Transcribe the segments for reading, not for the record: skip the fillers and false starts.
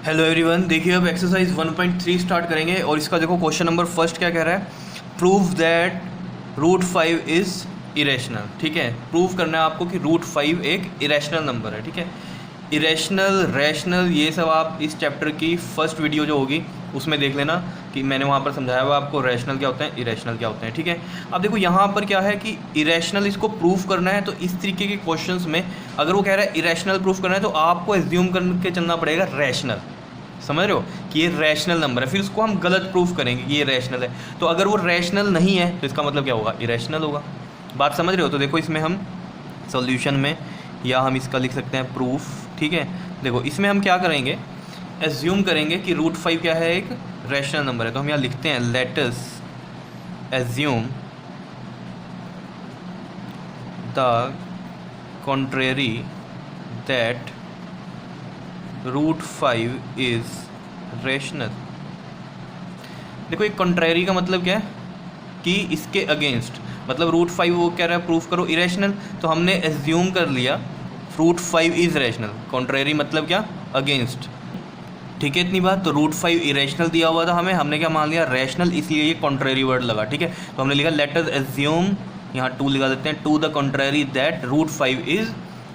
Hello everyone, देखिए अब exercise 1.3 start करेंगे और इसका देखो क्वेश्चन नंबर फर्स्ट क्या कह रहा है। Prove that root 5 is irrational. ठीक है, प्रूव करना है आपको कि रूट 5 एक इरेशनल नंबर है। ठीक है, इरेशनल रैशनल ये सब आप इस चैप्टर की फर्स्ट वीडियो जो होगी उसमें देख लेना कि मैंने वहाँ पर समझाया हुआ आपको रैशनल क्या होता है, इरेशनल क्या होते हैं। ठीक है, अब देखो यहाँ पर क्या है कि इरेशनल इसको प्रूफ करना है, तो इस तरीके के क्वेश्चंस में अगर वो कह रहा है इरेशनल प्रूफ करना है तो आपको एज्यूम करके चलना पड़ेगा रैशनल। समझ रहे हो कि ये रैशनल नंबर है, फिर उसको हम गलत प्रूफ करेंगे कि ये रैशनल है। तो अगर वो रैशनल नहीं है तो इसका मतलब क्या होगा, इरेशनल होगा। बात समझ रहे हो? तो देखो इसमें हम सॉल्यूशन में या हम इसका लिख सकते हैं प्रूफ। ठीक है, देखो इसमें हम क्या करेंगे, एज्यूम करेंगे कि रूट 5 क्या है, एक रैशनल नंबर है। तो हम यहाँ लिखते हैं let us assume the contrary that root 5 is rational. देखो एक कॉन्ट्रेरी का मतलब क्या है कि इसके अगेंस्ट, मतलब रूट 5 वो कह रहा है प्रूफ करो इरेशनल, तो हमने एज्यूम कर लिया रूट 5 इज़ रैशनल। कॉन्ट्रेरी मतलब क्या, अगेंस्ट। ठीक है, इतनी बात। तो रूट 5 इरेशनल दिया हुआ था हमें, हमने क्या मान लिया, रैशनल, इसलिए ये कॉन्ट्रेरी वर्ड लगा। ठीक है, तो हमने लिखा लेट अस एज्यूम, यहाँ टू लगा देते हैं, to the contrary that root 5 is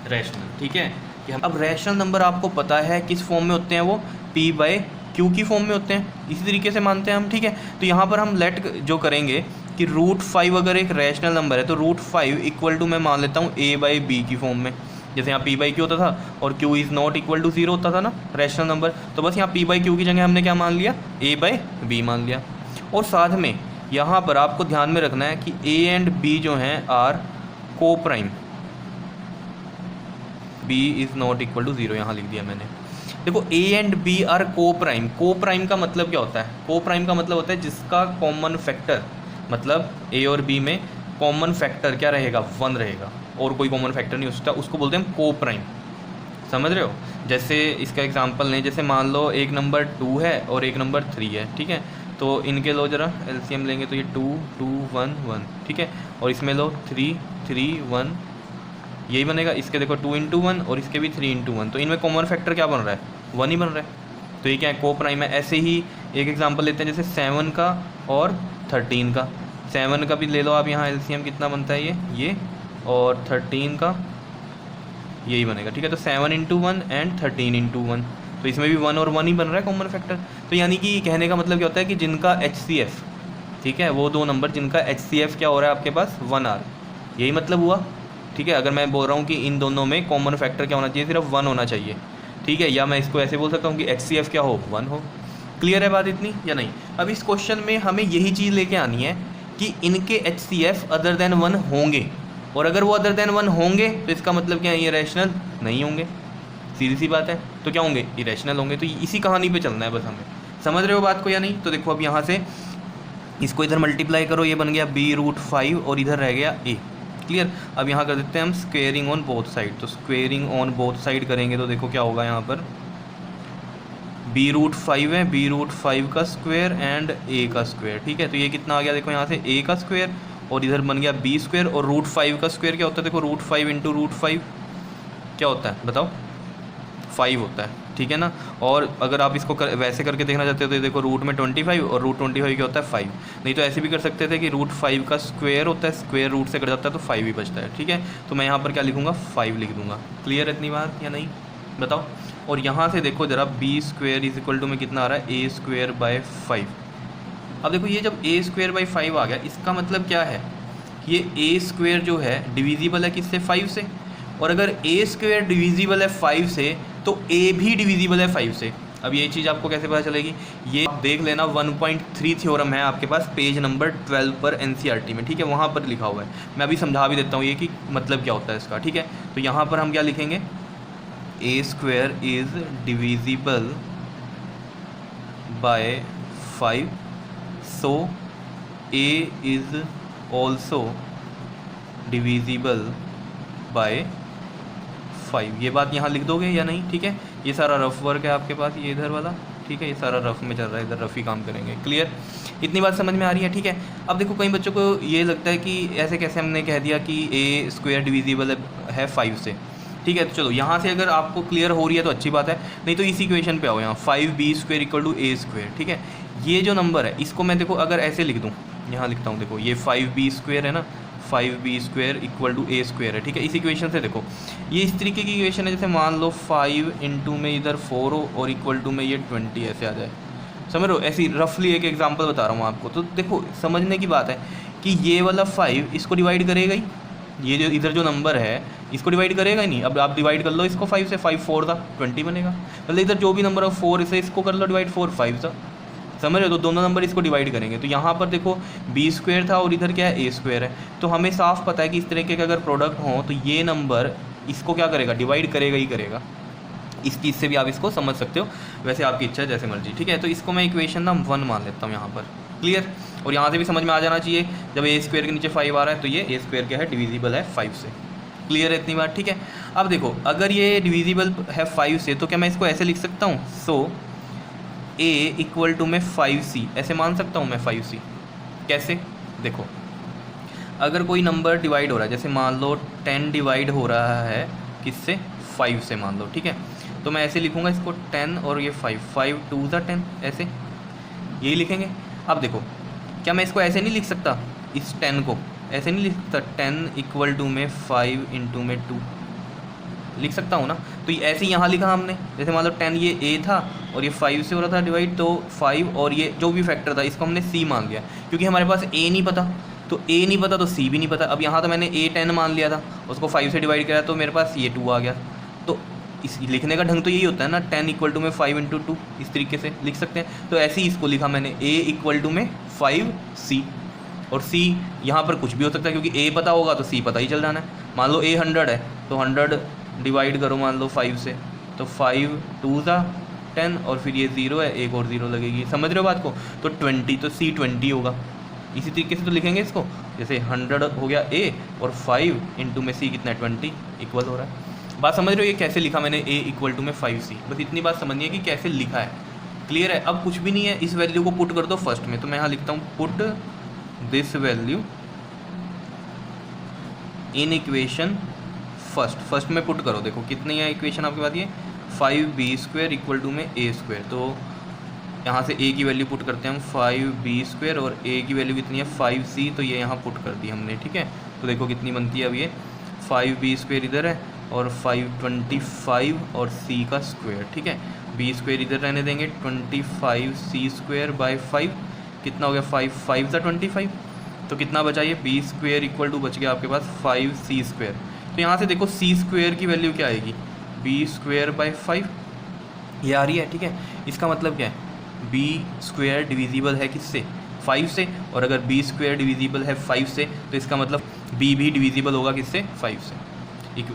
rational. ठीक है, कि हम अब रैशनल नंबर आपको पता है किस फॉर्म में होते हैं, वो P बाय Q की फॉर्म में होते हैं, इसी तरीके से मानते हैं हम। ठीक है, तो यहाँ पर हम लेट जो करेंगे कि रूट 5 अगर एक रैशनल नंबर है तो रूट 5 इक्वल टू मैं मान लेता हूँ A बाई B की फॉर्म में। जैसे यहाँ P बाई Q होता था और Q is not equal to 0 होता था ना रैशनल नंबर, तो बस यहाँ P बाई Q की जगह हमने क्या मान लिया, A बाई B मान लिया। और साथ में यहाँ पर आपको ध्यान में रखना है कि A एंड B जो हैं are coprime, B is not equal to 0 यहाँ लिख दिया मैंने। देखो A and B are coprime. Coprime का मतलब क्या होता है, को प्राइम का मतलब होता है जिसका कॉमन फैक्टर, मतलब A और B में कॉमन फैक्टर क्या रहेगा, 1 रहेगा और कोई कॉमन फैक्टर नहीं हो सकता, उसको बोलते हैं को प्राइम। समझ रहे हो? जैसे इसका एग्जांपल लें, जैसे मान लो एक नंबर 2 है और एक नंबर 3 है। ठीक है, तो इनके लो जरा एलसीएम लेंगे तो ये 2 2 1 1। ठीक है, और इसमें लो 3 3 1, यही बनेगा। इसके देखो 2 इंटू 1 और इसके भी 3 इंटू 1, तो इनमें कॉमन फैक्टर क्या बन रहा है, 1 ही बन रहा है। तो ये क्या है, को प्राइम है। ऐसे ही एक एग्जांपल लेते हैं, जैसे 7 का और 13 का। 7 का भी ले लो आप, यहाँ एलसीएम कितना बनता है ये और 13 का यही बनेगा। ठीक है, तो 7 इंटू 1 एंड 13 इंटू 1, तो इसमें भी 1 और 1 ही बन रहा है कॉमन फैक्टर। तो यानी कि कहने का मतलब क्या होता है कि जिनका HCF, ठीक है, वो दो नंबर जिनका HCF क्या हो रहा है आपके पास, 1R, यही मतलब हुआ। ठीक है, अगर मैं बोल रहा हूँ कि इन दोनों में कॉमन फैक्टर क्या होना चाहिए, सिर्फ 1 होना चाहिए। ठीक है, या मैं इसको ऐसे बोल सकता हूँ कि HCF क्या हो, 1 हो। क्लियर है बात इतनी या नहीं? अब इस क्वेश्चन में हमें यही चीज़ लेके आनी है कि इनके HCF अदर देन 1 होंगे, और अगर वो अदर देन 1 होंगे तो इसका मतलब क्या है, ये रैशनल नहीं होंगे। सीधी सी बात है, तो क्या होंगे, इरेशनल होंगे। तो इसी कहानी पे चलना है बस हमें। समझ रहे हो बात को या नहीं? तो देखो अब यहाँ से इसको इधर मल्टीप्लाई करो, ये बन गया B रूट 5 और इधर रह गया A। क्लियर? अब यहाँ कर देते हैं हम स्क्वेयरिंग ऑन बोथ साइड। तो स्क्वेयरिंग ऑन बोथ साइड करेंगे तो देखो क्या होगा, यहाँ पर B रूट 5 है, B रूट 5 का स्क्वायर एंड A का स्क्वायर। ठीक है, तो ये कितना आ गया, देखो यहाँ से A का स्क्वायर और इधर बन गया B स्क्वायर, और रूट 5 का स्क्वायर क्या होता है, देखो रूट 5 इंटू रूट 5 क्या होता है बताओ, 5 होता है। ठीक है ना, और अगर आप इसको वैसे करके देखना चाहते हो तो देखो रूट में 25 और रूट 25 क्या होता है, 5। नहीं तो ऐसे भी कर सकते थे कि रूट 5 का स्क्वायर होता है, स्क्वायर रूट से कट जाता है तो 5 ही बचता है। ठीक है, तो मैं यहाँ पर क्या लिखूँगा, 5 लिख दूँगा। क्लियर है इतनी बात या नहीं, बताओ? और यहाँ से देखो ज़रा B square is equal to में कितना आ रहा है, A स्क्वायर बाय 5। अब देखो ये जब A स्क्वायर बाई 5 आ गया, इसका मतलब क्या है, ये A स्क्वायर जो है डिविजिबल है किससे, 5 से। और अगर A स्क्वायर डिविजिबल है 5 से तो A भी डिविजिबल है 5 से। अब ये चीज़ आपको कैसे पता चलेगी, ये आप देख लेना, 1.3 थ्योरम है आपके पास पेज नंबर 12 पर NCERT में। ठीक है, वहाँ पर लिखा हुआ है। मैं अभी समझा भी देता हूँ ये कि मतलब क्या होता है इसका। ठीक है, तो यहाँ पर हम क्या लिखेंगे, A square is divisible by 5, so A is also divisible by 5। ये बात यहाँ लिख दोगे या नहीं? ठीक है, ये सारा रफ वर्क है आपके पास, ये इधर वाला। ठीक है, ये सारा रफ में चल रहा है, इधर रफ ही काम करेंगे। क्लियर? इतनी बात समझ में आ रही है? ठीक है, अब देखो कई बच्चों को ये लगता है कि ऐसे कैसे हमने कह दिया कि A स्क्वायर डिविजिबल है 5 से। ठीक है। तो चलो यहाँ से अगर आपको क्लियर हो रही है तो अच्छी बात है, नहीं तो इसी इक्वेशन पे आओ, यहाँ 5b² इक्वल टू a²। ठीक है, ये जो नंबर है इसको मैं देखो अगर ऐसे लिख दूँ, यहाँ लिखता हूँ, देखो ये 5b² है ना, 5b² इक्वल टू a² है। ठीक है, इस इक्वेशन से देखो ये इस तरीके की इक्वेशन है, जैसे मान लो 5 इंटू में इधर 4 हो और इक्वल टू में ये 20 ऐसे आ जाए, समझ लो। ऐसी रफली एक एग्जांपल बता रहा हूँ आपको। तो देखो समझने की बात है कि ये वाला 5 इसको डिवाइड करेगा ही, ये जो इधर जो नंबर है इसको डिवाइड करेगा ही नहीं। अब आप डिवाइड कर लो इसको 5 से, 5 4 था 20 बनेगा, मतलब इधर जो भी नंबर है 4 से इसको कर लो डिवाइड, 4 5 था, समझ रहे हो। तो दोनों नंबर इसको डिवाइड करेंगे। तो यहाँ पर देखो b² था और इधर क्या है a² है। तो हमें साफ पता है कि इस तरीके के अगर प्रोडक्ट हो तो ये नंबर इसको क्या करेगा, डिवाइड करेगा ही करेगा। इस चीज़ से भी आप इसको समझ सकते हो, वैसे आपकी इच्छा है जैसे मर्जी। ठीक है, तो इसको मैं इक्वेशन ना 1 मान लेता हूँ यहाँ पर, क्लियर। और यहाँ से भी समझ में आ जाना चाहिए, जब a² के नीचे 5 आ रहा है तो ये a² क्या है, डिविजिबल है 5 से, क्लियर है इतनी बात। ठीक है, अब देखो अगर ये डिविजिबल है 5 से तो क्या मैं इसको ऐसे लिख सकता हूँ, सो a इक्वल टू में 5c, ऐसे मान सकता हूँ मैं 5c। कैसे, देखो अगर कोई नंबर डिवाइड हो रहा है, जैसे मान लो 10 डिवाइड हो रहा है किससे, 5 से मान लो, ठीक है। तो मैं ऐसे लिखूँगा इसको 10 और ये 5, 5 2 ज़ा 10, ऐसे यही लिखेंगे। अब देखो क्या मैं इसको ऐसे नहीं लिख सकता, इस 10 को ऐसे नहीं लिख सकता, 10 इक्वल टू में 5 इंटू में 2 लिख सकता हूँ ना। तो ये ऐसे ही यहाँ लिखा हमने, जैसे मान लो 10 ये a था और ये 5 से हो रहा था डिवाइड, तो 5 और ये जो भी फैक्टर था इसको हमने c मान लिया, क्योंकि हमारे पास a नहीं पता, तो a नहीं पता तो c भी नहीं पता। अब यहाँ तो मैंने a 10 मान लिया था, उसको 5 से डिवाइड किया तो मेरे पास ये 2 आ गया। तो इस लिखने का ढंग तो यही होता है ना, 10 इक्वल टू में 5 इंटू 2, इस तरीके से लिख सकते हैं। तो ऐसे ही इसको लिखा मैंने, a इक्वल टू में 5c, और c यहाँ पर कुछ भी हो सकता है, क्योंकि a पता होगा तो c पता ही चल जाना है। मान लो a 100 है तो 100 डिवाइड करो मान लो 5 से, तो 5 2 ज़ा 10 और फिर ये 0 है, एक और 0 लगेगी, समझ रहे हो बात को। तो 20, तो c 20 होगा। इसी तरीके से तो लिखेंगे इसको, जैसे 100 हो गया a और 5 इंटू में c कितना है 20 इक्वल हो रहा है। बात समझ रहे हो, ये कैसे लिखा मैंने a इक्वल टू में 5c, बस इतनी बात समझनी है कि कैसे लिखा है, क्लियर है। अब कुछ भी नहीं है, इस वैल्यू को पुट कर दो फर्स्ट में। तो मैं यहाँ लिखता हूँ put this value in equation first में पुट करो। देखो कितनी है इक्वेशन आपके पास, ये 5b² इक्वल टू में a²। तो यहाँ से a की वैल्यू पुट करते हैं हम 5b² और a की वैल्यू कितनी है 5c, तो ये यहाँ पुट कर दी हमने। ठीक है, तो देखो कितनी बनती है अब ये 5b² इधर है और 525 और c का स्क्वायर। ठीक है, b² इधर रहने देंगे, 25c² बाई 5 कितना हो गया 5 5 ज़ा 25, तो कितना बचा ये b² इक्वल टू बच गया आपके पास 5c²। तो यहाँ से देखो c² की वैल्यू क्या आएगी, b² बाई 5 ये आ रही है। ठीक है, इसका मतलब क्या है, b² डिविजिबल है किससे, 5 से, और अगर b² डिविजिबल है 5 से तो इसका मतलब b भी डिविजिबल होगा किससे, 5 से।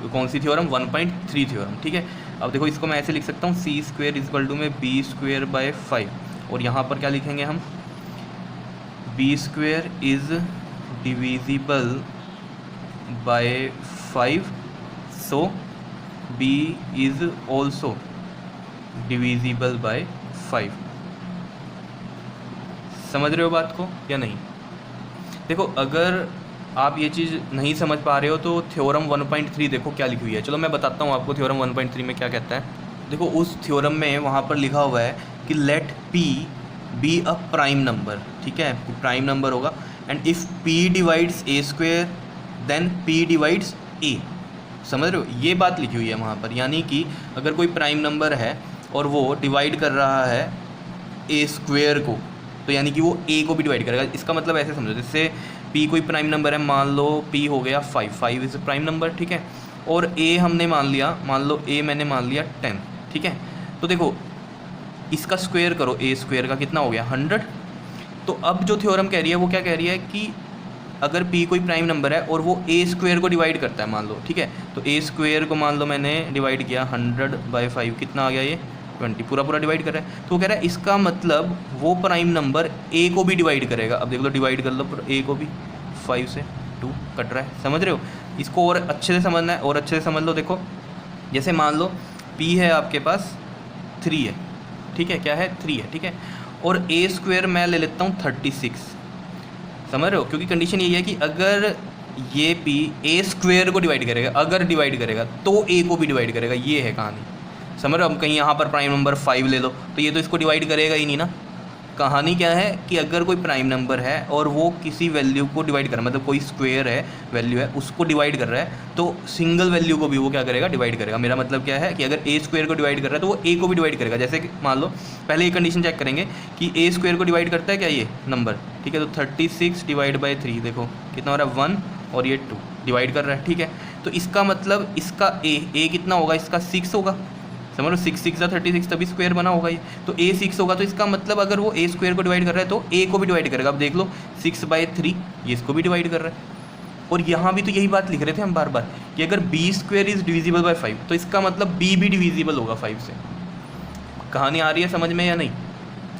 कौन सी थ्योरम, 1.3 थ्योरम। ठीक है, अब देखो इसको मैं ऐसे लिख सकता हूँ c² इक्वल टू में b² बाई 5, और यहाँ पर क्या लिखेंगे हम, b² is divisible by 5, so b is also divisible by 5। समझ रहे हो बात को या नहीं। देखो अगर आप ये चीज़ नहीं समझ पा रहे हो तो थ्योरम 1.3 देखो क्या लिखी हुई है। चलो मैं बताता हूँ आपको थ्योरम 1.3 में क्या कहता है। देखो उस थ्योरम में वहाँ पर लिखा हुआ है कि let p be a prime number. ठीक है, प्राइम नंबर होगा, and if p divides a² then p divides a। समझ रहे हो, ये बात लिखी हुई है वहाँ पर, यानी कि अगर कोई प्राइम नंबर है और वो डिवाइड कर रहा है a² को, तो यानी कि वो a को भी डिवाइड करेगा। इसका मतलब ऐसे समझो, जैसे p कोई प्राइम नंबर है, मान लो p हो गया 5 इज़ प्राइम नंबर। ठीक है, और a हमने मान लिया, मान लो a मैंने मान लिया 10। ठीक है, तो देखो इसका स्क्वायर करो, a² का कितना हो गया 100। तो अब जो थ्योरम कह रही है वो क्या कह रही है कि अगर p कोई प्राइम नंबर है और वो a² को डिवाइड करता है मान लो, ठीक है, तो a² को मान लो मैंने डिवाइड किया 100 बाई 5, कितना आ गया ये 20, पूरा डिवाइड कर रहा है। तो वो कह रहा है इसका मतलब वो प्राइम नंबर a को भी डिवाइड करेगा। अब देख लो डिवाइड कर लो a को भी, 5 से 2 कट रहा है, समझ रहे हो। इसको और अच्छे से समझना है, और अच्छे से समझ लो। देखो जैसे मान लो p है आपके पास 3 है, ठीक है, क्या है 3 है, ठीक है, और a² मैं ले लेता हूँ 36। समझ रहे हो, क्योंकि कंडीशन यही है कि अगर ये पी ए स्क्वेयर को डिवाइड करेगा, अगर डिवाइड करेगा तो ए को भी डिवाइड करेगा, ये है कहानी। समझ रहे हो? अब कहीं यहाँ पर प्राइम नंबर 5 ले लो तो ये तो इसको डिवाइड करेगा ही नहीं ना। कहानी क्या है कि अगर कोई प्राइम नंबर है और वो किसी वैल्यू को डिवाइड कर रहा है, मतलब कोई स्क्वेयर है, वैल्यू है, उसको डिवाइड कर रहा है, तो सिंगल वैल्यू को भी वो क्या करेगा, डिवाइड करेगा। मेरा मतलब क्या है कि अगर ए स्क्वेयर को डिवाइड कर रहा है तो वो ए को भी डिवाइड करेगा। जैसे कि मान लो पहले ये कंडीशन चेक करेंगे कि ए स्क्वेयर को डिवाइड करता है क्या ये नंबर, ठीक है। तो 36 डिवाइड बाई 3 देखो कितना हो रहा है 1 और ये 2 डिवाइड कर रहा है, ठीक है। तो इसका मतलब इसका ए कितना होगा, इसका 6 होगा। समझ लो 6 6 36 तभी स्क्वायर बना होगा ये, तो ए 6 होगा। तो इसका मतलब अगर वो ए स्क्वायर को डिवाइड कर रहा है तो ए को भी डिवाइड करेगा। अब देख लो 6/3 ये इसको भी डिवाइड कर रहा है। और यहाँ भी तो यही बात लिख रहे थे हम बार बार कि अगर B square is divisible by 5 तो इसका मतलब बी भी डिविजिबल होगा 5 से। कहानी आ रही है समझ में या नहीं,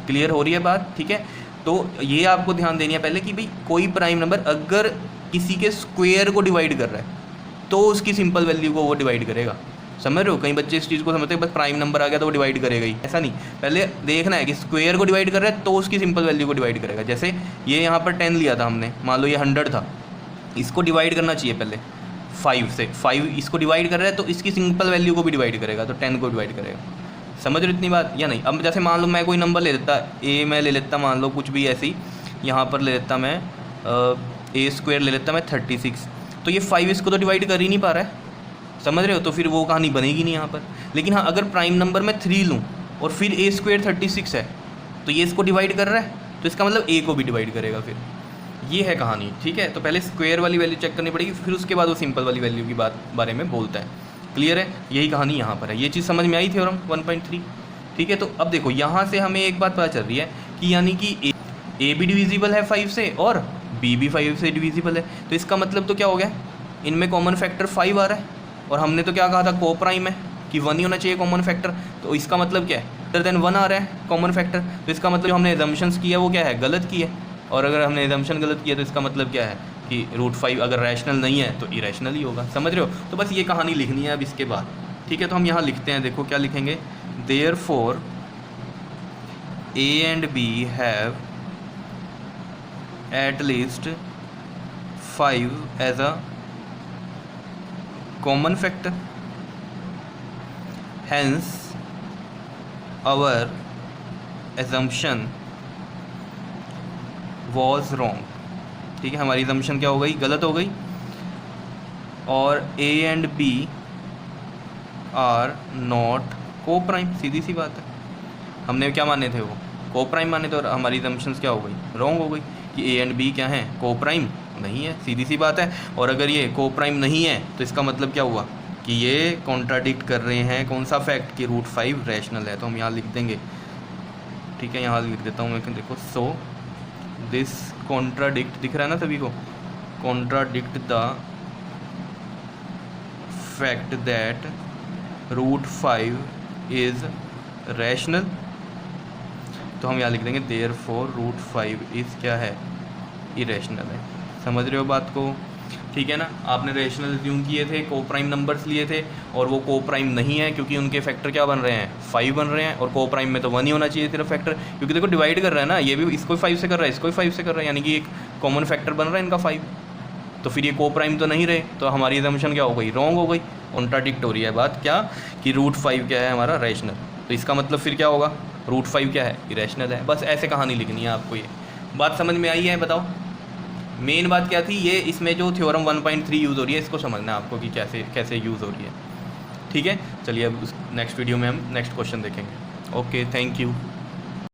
क्लियर हो रही है बात, ठीक है। तो ये आपको ध्यान देनी है पहले कि भाई कोई प्राइम नंबर अगर किसी के स्क्वायर को डिवाइड कर रहा है तो उसकी सिंपल वैल्यू को वो डिवाइड करेगा। समझ रहे हो? कई बच्चे इस चीज़ को समझते हैं बस प्राइम नंबर आ गया तो वो डिवाइड करेगा ही, ऐसा नहीं। पहले देखना है कि स्क्वायर को डिवाइड कर रहा है तो उसकी सिंपल वैल्यू को डिवाइड करेगा। जैसे ये यहाँ पर 10 लिया था हमने, मान लो ये 100 था, इसको डिवाइड करना चाहिए पहले 5 से, 5 इसको डिवाइड कर रहा है तो इसकी सिंपल वैल्यू को भी डिवाइड करेगा, तो 10 को डिवाइड करेगा। समझ रहे हो इतनी बात या नहीं? अब जैसे मान लो मैं कोई नंबर ले लेता, ए मैं ले लेता, मान लो कुछ भी ऐसी, यहाँ पर ले लेता मैं ए स्क्वायर ले लेता मैं 36, तो ये 5 इसको तो डिवाइड कर ही नहीं पा रहा है। समझ रहे हो? तो फिर वो कहानी बनेगी नहीं यहाँ पर। लेकिन हाँ अगर प्राइम नंबर मैं 3 लूँ और फिर ए स्क्वायर 36 है तो ये इसको डिवाइड कर रहा है तो इसका मतलब ए को भी डिवाइड करेगा, फिर ये है कहानी, ठीक है। तो पहले स्क्वायर वाली वैल्यू चेक करनी पड़ेगी, फिर उसके बाद वो सिंपल वाली वैल्यू की बारे में बोलता है। क्लियर है? यही कहानी यहाँ पर है। ये चीज़ समझ में आई थ्योरम 1.3, ठीक है। तो अब देखो यहाँ से हमें एक बात पता चल रही है कि यानी कि ए भी डिविजिबल है 5 से और बी भी 5 से डिविजिबल है। तो इसका मतलब तो क्या हो गया, इनमें कॉमन फैक्टर 5 आ रहा है। और हमने तो क्या कहा था, को प्राइम है कि 1 ही होना चाहिए कॉमन फैक्टर। तो इसका मतलब क्या है, ग्रेटर देन 1 आ रहा है कॉमन फैक्टर। तो इसका मतलब जो हमने एजम्पशंस किया वो क्या है, गलत की है। और अगर हमने एजम्पशन गलत किया तो इसका मतलब क्या है कि √5 अगर रैशनल नहीं है तो इरेशनल ही होगा। समझ रहे हो? तो बस ये कहानी लिखनी है अब इसके बाद, ठीक है। तो हम यहाँ लिखते हैं, देखो क्या लिखेंगे, therefore A and B have at least 5 as a common factor, hence our assumption was wrong। ठीक है, हमारी assumption क्या हो गई, गलत हो गई। और A and B are not coprime, सीधी सी बात है। हमने क्या माने थे, वो को प्राइम माने थे और हमारी assumptions क्या हो गई, रॉन्ग हो गई कि A एंड B क्या हैं, को प्राइम नहीं है, सीधी सी बात है। और अगर ये को प्राइम नहीं है तो इसका मतलब क्या हुआ कि ये कॉन्ट्राडिक्ट कर रहे हैं कौन सा फैक्ट कि √5 रैशनल है। तो हम यहाँ लिख देंगे, ठीक है, यहाँ लिख देता हूँ मैं, देखो, सो दिस कॉन्ट्राडिक्ट, दिख रहा है ना सभी को, contradict the fact that √5 is rational. तो हम यहाँ लिख देंगे देयरफॉर √5 इज क्या है, इरेशनल है। समझ रहे हो बात को? ठीक है ना। आपने रेशनल ज्यूम किए थे, को प्राइम नंबर्स लिए थे और वो को प्राइम नहीं है क्योंकि उनके फैक्टर क्या बन रहे हैं, 5 बन रहे हैं। और को प्राइम में तो 1 ही होना चाहिए सिर्फ फैक्टर, क्योंकि देखो डिवाइड कर रहा है ना, ये भी इसको 5 से कर रहा है, इसको 5 से कर रहा है, यानी कि एक कॉमन फैक्टर बन रहा है इनका 5। तो फिर ये को प्राइम तो नहीं रहे, तो हमारी असम्पशन क्या हो गई, रॉन्ग हो गई, कॉन्ट्राडिक्ट हो रही है बात क्या कि √5 क्या है हमारा, रैशनल। तो इसका मतलब फिर क्या होगा, √5 क्या है, इरेशनल है। बस ऐसे कहानी लिखनी है आपको। ये बात समझ में आई है? बताओ मेन बात क्या थी। ये इसमें जो थ्योरम 1.3 यूज़ हो रही है इसको समझना है आपको कि कैसे यूज़ हो रही है। ठीक है, चलिए अब नेक्स्ट वीडियो में हम नेक्स्ट क्वेश्चन देखेंगे। Okay, thank you.